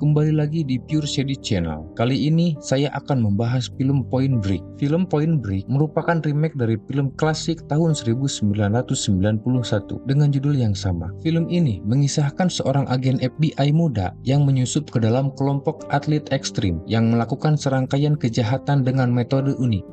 kembali lagi di Pure Shady Channel. Kali ini saya akan membahas film Point Break. Film Point Break merupakan remake dari film klasik tahun 1991 dengan judul yang sama. Film ini mengisahkan seorang agen FBI muda yang menyusup ke dalam kelompok atlet ekstrim yang melakukan serangkaian kejahatan dengan metode unik.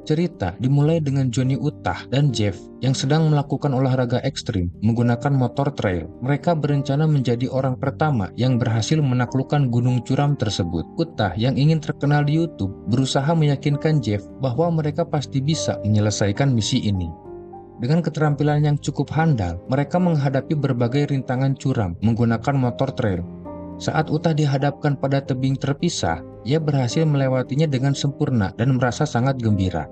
Cerita dimulai dengan Johnny Utah dan Jeff yang sedang melakukan olahraga ekstrim menggunakan motor trail. Mereka berencana menjadi orang pertama yang berhasil menaklukkan gunung curam tersebut. Utah yang ingin terkenal di YouTube berusaha meyakinkan Jeff bahwa mereka pasti bisa menyelesaikan misi ini. Dengan keterampilan yang cukup handal, mereka menghadapi berbagai rintangan curam menggunakan motor trail. Saat Utah dihadapkan pada tebing terpisah, ia berhasil melewatinya dengan sempurna dan merasa sangat gembira.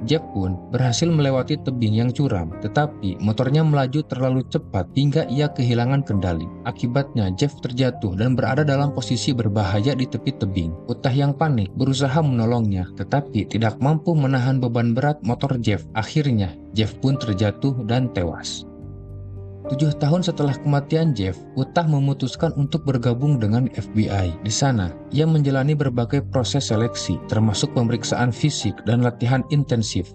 Jeff pun berhasil melewati tebing yang curam, tetapi motornya melaju terlalu cepat hingga ia kehilangan kendali. Akibatnya Jeff terjatuh dan berada dalam posisi berbahaya di tepi tebing. Utah yang panik berusaha menolongnya, tetapi tidak mampu menahan beban berat motor Jeff. Akhirnya Jeff pun terjatuh dan tewas. 7 tahun setelah kematian Jeff, Utah memutuskan untuk bergabung dengan FBI. Di sana, ia menjalani berbagai proses seleksi, termasuk pemeriksaan fisik dan latihan intensif.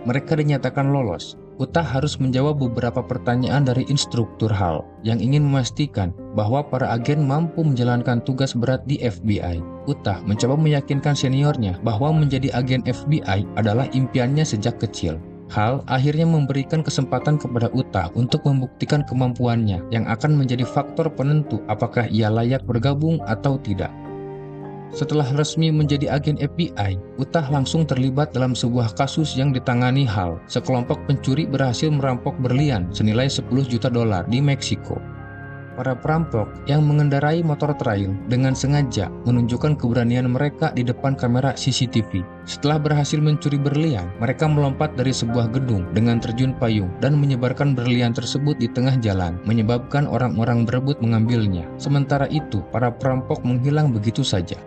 Mereka dinyatakan lolos. Utah harus menjawab beberapa pertanyaan dari instruktur HAL yang ingin memastikan bahwa para agen mampu menjalankan tugas berat di FBI. Utah mencoba meyakinkan seniornya bahwa menjadi agen FBI adalah impiannya sejak kecil. HAL akhirnya memberikan kesempatan kepada Utah untuk membuktikan kemampuannya yang akan menjadi faktor penentu apakah ia layak bergabung atau tidak. Setelah resmi menjadi agen FBI, Utah langsung terlibat dalam sebuah kasus yang ditangani HAL. Sekelompok pencuri berhasil merampok berlian senilai $10 juta di Meksiko. Para perampok yang mengendarai motor trail dengan sengaja menunjukkan keberanian mereka di depan kamera CCTV. Setelah berhasil mencuri berlian, mereka melompat dari sebuah gedung dengan terjun payung dan menyebarkan berlian tersebut di tengah jalan, menyebabkan orang-orang berebut mengambilnya. Sementara itu, para perampok menghilang begitu saja.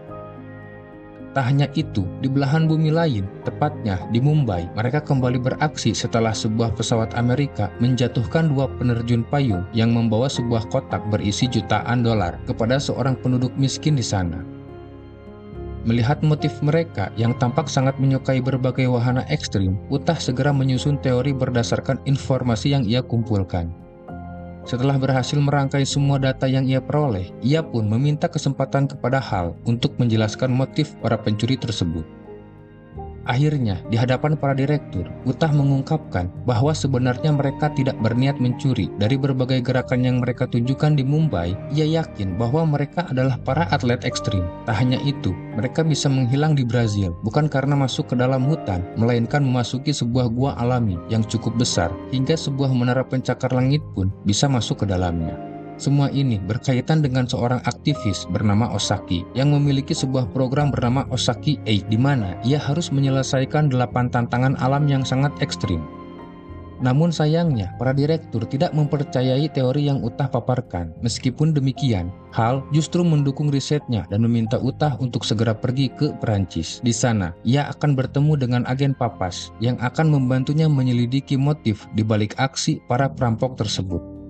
Tak hanya itu, di belahan bumi lain, tepatnya di Mumbai, mereka kembali beraksi setelah sebuah pesawat Amerika menjatuhkan 2 penerjun payung yang membawa sebuah kotak berisi jutaan dolar kepada seorang penduduk miskin di sana. Melihat motif mereka yang tampak sangat menyukai berbagai wahana ekstrim, Utah segera menyusun teori berdasarkan informasi yang ia kumpulkan. Setelah berhasil merangkai semua data yang ia peroleh, ia pun meminta kesempatan kepada HAL untuk menjelaskan motif para pencuri tersebut. Akhirnya, di hadapan para direktur, Utah mengungkapkan bahwa sebenarnya mereka tidak berniat mencuri. Dari berbagai gerakan yang mereka tunjukkan di Mumbai, ia yakin bahwa mereka adalah para atlet ekstrim. Tak hanya itu, mereka bisa menghilang di Brazil, bukan karena masuk ke dalam hutan, melainkan memasuki sebuah gua alami yang cukup besar, hingga sebuah menara pencakar langit pun bisa masuk ke dalamnya. Semua ini berkaitan dengan seorang aktivis bernama Osaki yang memiliki sebuah program bernama Osaki 8 di mana ia harus menyelesaikan 8 tantangan alam yang sangat ekstrim. Namun sayangnya, para direktur tidak mempercayai teori yang Utah paparkan. Meskipun demikian, HAL justru mendukung risetnya dan meminta Utah untuk segera pergi ke Perancis. Di sana, ia akan bertemu dengan agen Papas yang akan membantunya menyelidiki motif di balik aksi para perampok tersebut.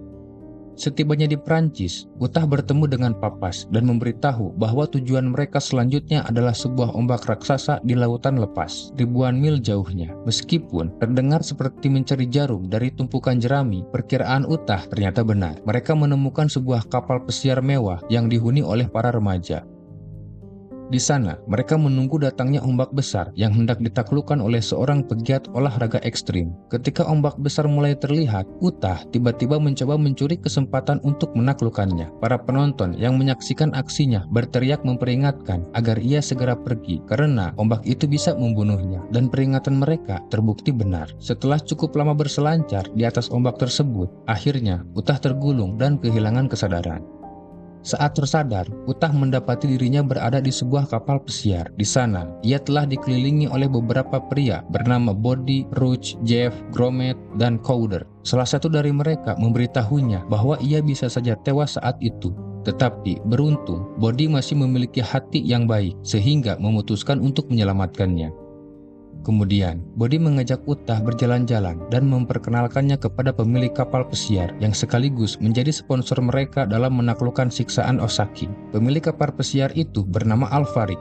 Setibanya di Prancis, Utah bertemu dengan Papas dan memberitahu bahwa tujuan mereka selanjutnya adalah sebuah ombak raksasa di lautan lepas, ribuan mil jauhnya. Meskipun terdengar seperti mencari jarum dari tumpukan jerami, perkiraan Utah ternyata benar. Mereka menemukan sebuah kapal pesiar mewah yang dihuni oleh para remaja. Di sana, mereka menunggu datangnya ombak besar yang hendak ditaklukkan oleh seorang pegiat olahraga ekstrim. Ketika ombak besar mulai terlihat, Utah tiba-tiba mencoba mencuri kesempatan untuk menaklukkannya. Para penonton yang menyaksikan aksinya berteriak memperingatkan agar ia segera pergi karena ombak itu bisa membunuhnya. Dan peringatan mereka terbukti benar. Setelah cukup lama berselancar di atas ombak tersebut, akhirnya Utah tergulung dan kehilangan kesadaran. Saat tersadar, Utah mendapati dirinya berada di sebuah kapal pesiar. Di sana, ia telah dikelilingi oleh beberapa pria bernama Body, Rouge, Jeff, Gromit, dan Cowder. Salah satu dari mereka memberitahunya bahwa ia bisa saja tewas saat itu. Tetapi beruntung, Body masih memiliki hati yang baik sehingga memutuskan untuk menyelamatkannya. Kemudian, Body mengajak Utah berjalan-jalan dan memperkenalkannya kepada pemilik kapal pesiar yang sekaligus menjadi sponsor mereka dalam menaklukkan siksaan Osaki. Pemilik kapal pesiar itu bernama Alvarik.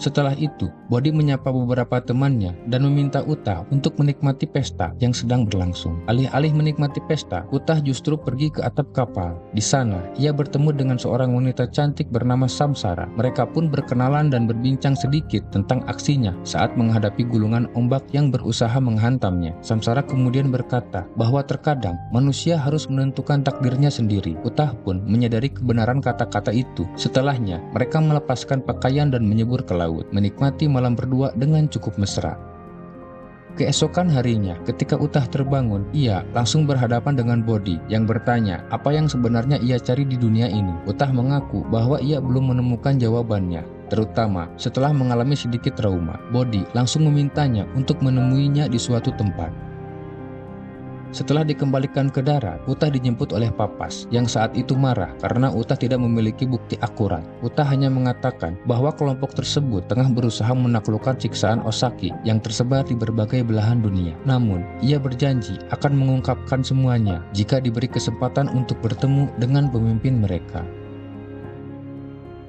Setelah itu, Body menyapa beberapa temannya dan meminta Utah untuk menikmati pesta yang sedang berlangsung. Alih-alih menikmati pesta, Utah justru pergi ke atap kapal. Di sana, ia bertemu dengan seorang wanita cantik bernama Samsara. Mereka pun berkenalan dan berbincang sedikit tentang aksinya saat menghadapi gulungan ombak yang berusaha menghantamnya. Samsara kemudian berkata bahwa terkadang manusia harus menentukan takdirnya sendiri. Utah pun menyadari kebenaran kata-kata itu. Setelahnya, mereka melepaskan pakaian dan menyebur ke laut, menikmati malam berdua dengan cukup mesra. Keesokan harinya, ketika Utah terbangun, ia langsung berhadapan dengan Body yang bertanya apa yang sebenarnya ia cari di dunia ini. Utah mengaku bahwa ia belum menemukan jawabannya, terutama setelah mengalami sedikit trauma. Body langsung memintanya untuk menemuinya di suatu tempat. Setelah dikembalikan ke darat, Utah dijemput oleh Papas yang saat itu marah karena Utah tidak memiliki bukti akurat. Utah hanya mengatakan bahwa kelompok tersebut tengah berusaha menaklukkan siksaan Osaki yang tersebar di berbagai belahan dunia. Namun, ia berjanji akan mengungkapkan semuanya jika diberi kesempatan untuk bertemu dengan pemimpin mereka.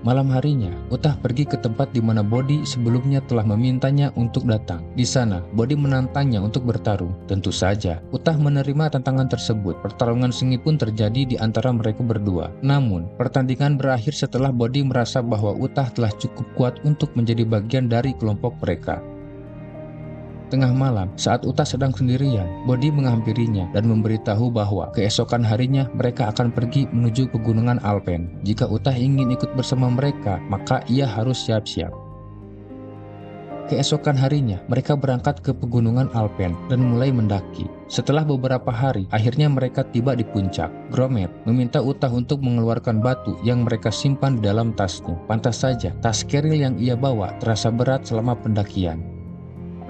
Malam harinya, Utah pergi ke tempat di mana Body sebelumnya telah memintanya untuk datang. Di sana, Body menantangnya untuk bertarung. Tentu saja, Utah menerima tantangan tersebut. Pertarungan sengit pun terjadi di antara mereka berdua. Namun, pertandingan berakhir setelah Body merasa bahwa Utah telah cukup kuat untuk menjadi bagian dari kelompok mereka. Tengah malam, saat Utah sedang sendirian, Body menghampirinya dan memberitahu bahwa keesokan harinya mereka akan pergi menuju pegunungan Alpen. Jika Utah ingin ikut bersama mereka, maka ia harus siap-siap. Keesokan harinya, mereka berangkat ke pegunungan Alpen dan mulai mendaki. Setelah beberapa hari, akhirnya mereka tiba di puncak. Gromet meminta Utah untuk mengeluarkan batu yang mereka simpan di dalam tasnya. Pantas saja, tas keril yang ia bawa terasa berat selama pendakian.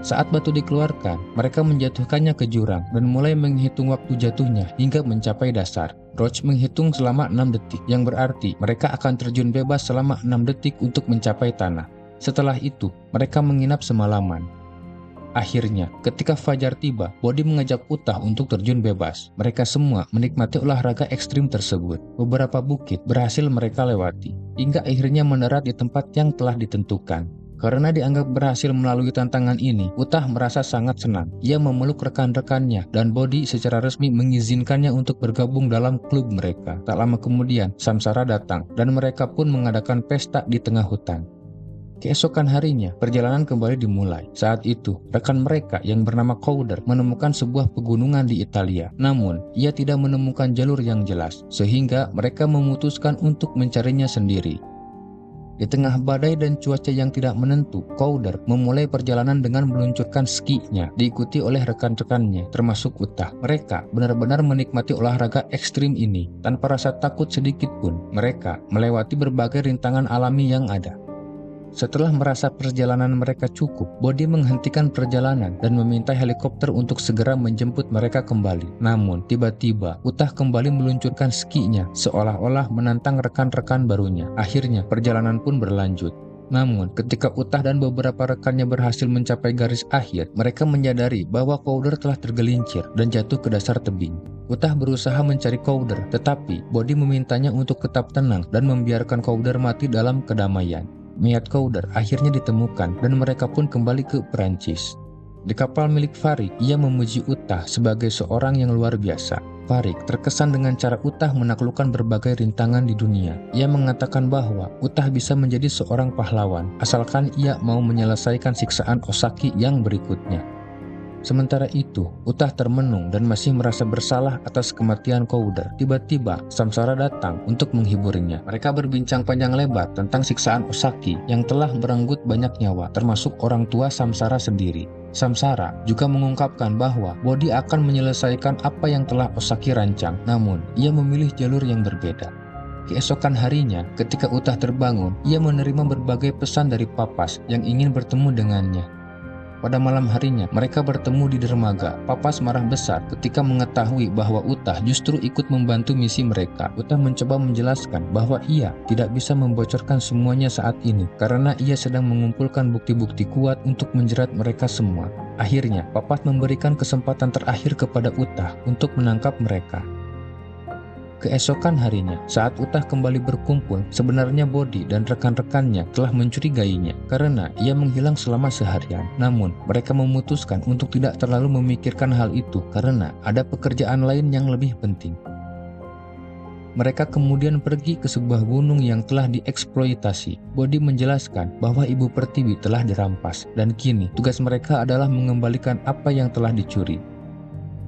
Saat batu dikeluarkan, mereka menjatuhkannya ke jurang dan mulai menghitung waktu jatuhnya hingga mencapai dasar. Roach menghitung selama 6 detik, yang berarti mereka akan terjun bebas selama 6 detik untuk mencapai tanah. Setelah itu, mereka menginap semalaman. Akhirnya, ketika fajar tiba, Body mengajak Utah untuk terjun bebas. Mereka semua menikmati olahraga ekstrim tersebut. Beberapa bukit berhasil mereka lewati, hingga akhirnya mendarat di tempat yang telah ditentukan. Karena dianggap berhasil melalui tantangan ini, Utah merasa sangat senang. Ia memeluk rekan-rekannya dan Body secara resmi mengizinkannya untuk bergabung dalam klub mereka. Tak lama kemudian, Samsara datang dan mereka pun mengadakan pesta di tengah hutan. Keesokan harinya, perjalanan kembali dimulai. Saat itu, rekan mereka yang bernama Cowder menemukan sebuah pegunungan di Italia. Namun, ia tidak menemukan jalur yang jelas, sehingga mereka memutuskan untuk mencarinya sendiri. Di tengah badai dan cuaca yang tidak menentu, Cowder memulai perjalanan dengan meluncurkan skinya, diikuti oleh rekan-rekannya, termasuk Utah. Mereka benar-benar menikmati olahraga ekstrim ini. Tanpa rasa takut sedikit pun, mereka melewati berbagai rintangan alami yang ada. Setelah merasa perjalanan mereka cukup, Body menghentikan perjalanan dan meminta helikopter untuk segera menjemput mereka kembali. Namun, tiba-tiba Utah kembali meluncurkan skinya, seolah-olah menantang rekan-rekan barunya. Akhirnya, perjalanan pun berlanjut. Namun, ketika Utah dan beberapa rekannya berhasil mencapai garis akhir, mereka menyadari bahwa Cowder telah tergelincir dan jatuh ke dasar tebing. Utah berusaha mencari Cowder, tetapi Body memintanya untuk tetap tenang dan membiarkan Cowder mati dalam kedamaian. Mayat Cowder akhirnya ditemukan dan mereka pun kembali ke Perancis. Di kapal milik Farik, ia memuji Utah sebagai seorang yang luar biasa. Farik terkesan dengan cara Utah menaklukkan berbagai rintangan di dunia. Ia mengatakan bahwa Utah bisa menjadi seorang pahlawan, asalkan ia mau menyelesaikan siksaan Osaki yang berikutnya. Sementara itu, Utah termenung dan masih merasa bersalah atas kematian Cowder. Tiba-tiba, Samsara datang untuk menghiburnya. Mereka berbincang panjang lebar tentang siksaan Osaki yang telah merenggut banyak nyawa, termasuk orang tua Samsara sendiri. Samsara juga mengungkapkan bahwa Body akan menyelesaikan apa yang telah Osaki rancang, namun ia memilih jalur yang berbeda. Keesokan harinya, ketika Utah terbangun, ia menerima berbagai pesan dari Papas yang ingin bertemu dengannya. Pada malam harinya, mereka bertemu di dermaga. Papas marah besar ketika mengetahui bahwa Utah justru ikut membantu misi mereka. Utah mencoba menjelaskan bahwa ia tidak bisa membocorkan semuanya saat ini karena ia sedang mengumpulkan bukti-bukti kuat untuk menjerat mereka semua. Akhirnya, Papas memberikan kesempatan terakhir kepada Utah untuk menangkap mereka. Keesokan harinya, saat Utah kembali berkumpul, sebenarnya Body dan rekan-rekannya telah mencurigainya karena ia menghilang selama seharian. Namun, mereka memutuskan untuk tidak terlalu memikirkan hal itu karena ada pekerjaan lain yang lebih penting. Mereka kemudian pergi ke sebuah gunung yang telah dieksploitasi. Body menjelaskan bahwa Ibu Pertiwi telah dirampas dan kini tugas mereka adalah mengembalikan apa yang telah dicuri.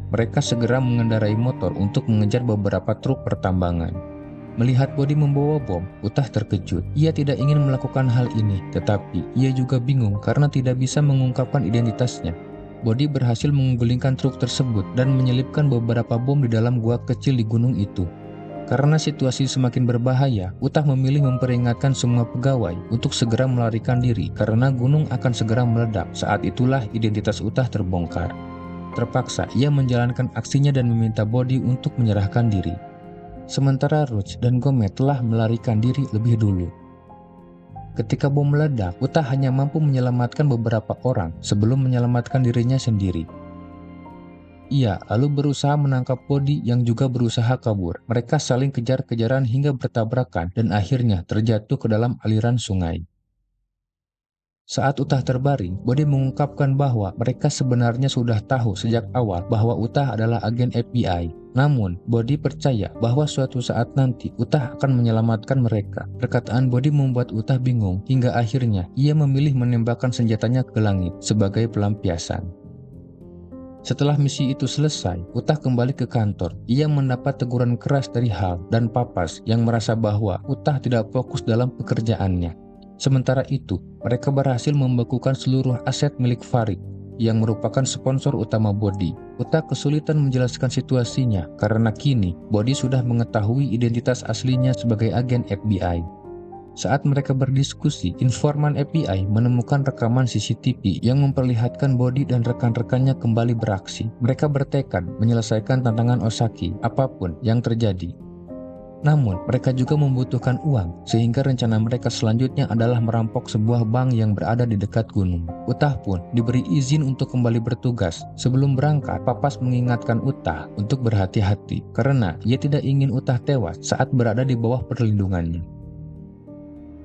Mereka segera mengendarai motor untuk mengejar beberapa truk pertambangan. Melihat Body membawa bom, Utah terkejut. Ia tidak ingin melakukan hal ini, tetapi ia juga bingung karena tidak bisa mengungkapkan identitasnya. Body berhasil menggulingkan truk tersebut dan menyelipkan beberapa bom di dalam gua kecil di gunung itu. Karena situasi semakin berbahaya, Utah memilih memperingatkan semua pegawai untuk segera melarikan diri karena gunung akan segera meledak. Saat itulah identitas Utah terbongkar. Terpaksa, ia menjalankan aksinya dan meminta Body untuk menyerahkan diri. Sementara Roach dan Gomez telah melarikan diri lebih dulu. Ketika bom meledak, Utah hanya mampu menyelamatkan beberapa orang sebelum menyelamatkan dirinya sendiri. Ia lalu berusaha menangkap Body yang juga berusaha kabur. Mereka saling kejar-kejaran hingga bertabrakan dan akhirnya terjatuh ke dalam aliran sungai. Saat Utah terbaring, Body mengungkapkan bahwa mereka sebenarnya sudah tahu sejak awal bahwa Utah adalah agen FBI. Namun, Body percaya bahwa suatu saat nanti Utah akan menyelamatkan mereka. Perkataan Body membuat Utah bingung hingga akhirnya ia memilih menembakkan senjatanya ke langit sebagai pelampiasan. Setelah misi itu selesai, Utah kembali ke kantor. Ia mendapat teguran keras dari Hal dan Papas yang merasa bahwa Utah tidak fokus dalam pekerjaannya. Sementara itu, mereka berhasil membekukan seluruh aset milik Farid yang merupakan sponsor utama Body. Utah kesulitan menjelaskan situasinya karena kini Body sudah mengetahui identitas aslinya sebagai agen FBI. Saat mereka berdiskusi, informan FBI menemukan rekaman CCTV yang memperlihatkan Body dan rekan-rekannya kembali beraksi. Mereka bertekad menyelesaikan tantangan Osaki apapun yang terjadi. Namun, mereka juga membutuhkan uang, sehingga rencana mereka selanjutnya adalah merampok sebuah bank yang berada di dekat gunung. Utah pun diberi izin untuk kembali bertugas. Sebelum berangkat, Papas mengingatkan Utah untuk berhati-hati, karena ia tidak ingin Utah tewas saat berada di bawah perlindungannya.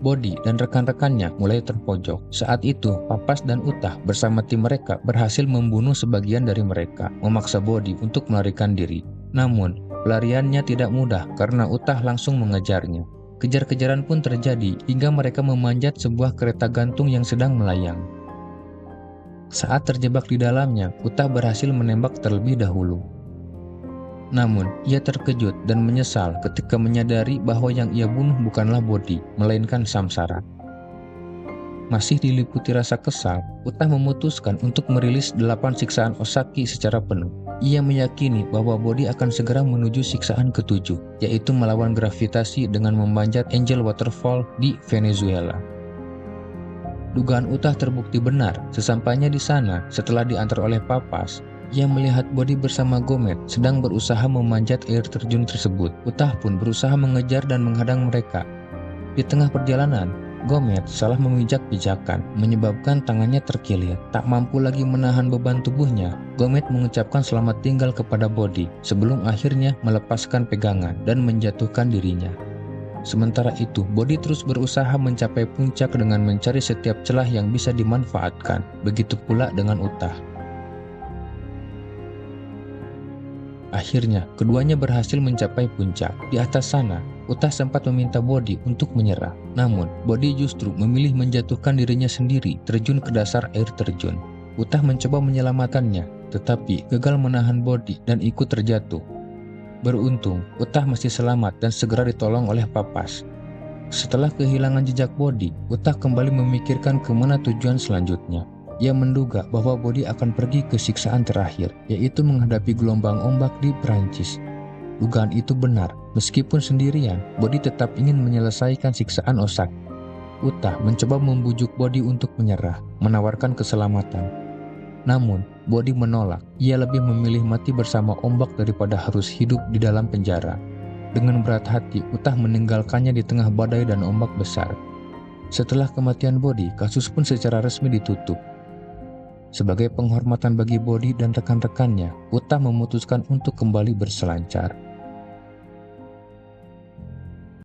Body dan rekan-rekannya mulai terpojok. Saat itu, Papas dan Utah bersama tim mereka berhasil membunuh sebagian dari mereka, memaksa Body untuk melarikan diri. Namun, pelariannya tidak mudah karena Utah langsung mengejarnya. Kejar-kejaran pun terjadi hingga mereka memanjat sebuah kereta gantung yang sedang melayang. Saat terjebak di dalamnya, Utah berhasil menembak terlebih dahulu. Namun, ia terkejut dan menyesal ketika menyadari bahwa yang ia bunuh bukanlah Body, melainkan Samsara. Masih diliputi rasa kesal, Utah memutuskan untuk merilis 8 siksaan Osaki secara penuh. Ia meyakini bahwa Body akan segera menuju siksaan ke-7, yaitu melawan gravitasi dengan memanjat Angel Waterfall di Venezuela. Dugaan Utah terbukti benar. Sesampainya di sana, setelah diantar oleh Papas, ia melihat Body bersama Gomez sedang berusaha memanjat air terjun tersebut. Utah pun berusaha mengejar dan menghadang mereka. Di tengah perjalanan, Gomez salah memijak pijakan, menyebabkan tangannya terkilir. Tak mampu lagi menahan beban tubuhnya, Gomez mengucapkan selamat tinggal kepada Body sebelum akhirnya melepaskan pegangan dan menjatuhkan dirinya. Sementara itu, Body terus berusaha mencapai puncak dengan mencari setiap celah yang bisa dimanfaatkan. Begitu pula dengan Utah. Akhirnya, keduanya berhasil mencapai puncak. Di atas sana, Utah sempat meminta Body untuk menyerah. Namun, Body justru memilih menjatuhkan dirinya sendiri terjun ke dasar air terjun. Utah mencoba menyelamatkannya, tetapi gagal menahan Body dan ikut terjatuh. Beruntung, Utah masih selamat dan segera ditolong oleh Papas. Setelah kehilangan jejak Body, Utah kembali memikirkan kemana tujuan selanjutnya. Ia menduga bahwa Body akan pergi ke siksaan terakhir, yaitu menghadapi gelombang ombak di Prancis. Dugaan itu benar, meskipun sendirian, Body tetap ingin menyelesaikan siksaan Osaki. Utah mencoba membujuk Body untuk menyerah, menawarkan keselamatan. Namun, Bodi menolak. Ia lebih memilih mati bersama ombak daripada harus hidup di dalam penjara. Dengan berat hati, Utah meninggalkannya di tengah badai dan ombak besar. Setelah kematian Bodi, kasus pun secara resmi ditutup. Sebagai penghormatan bagi Bodi dan rekan-rekannya, Utah memutuskan untuk kembali berselancar.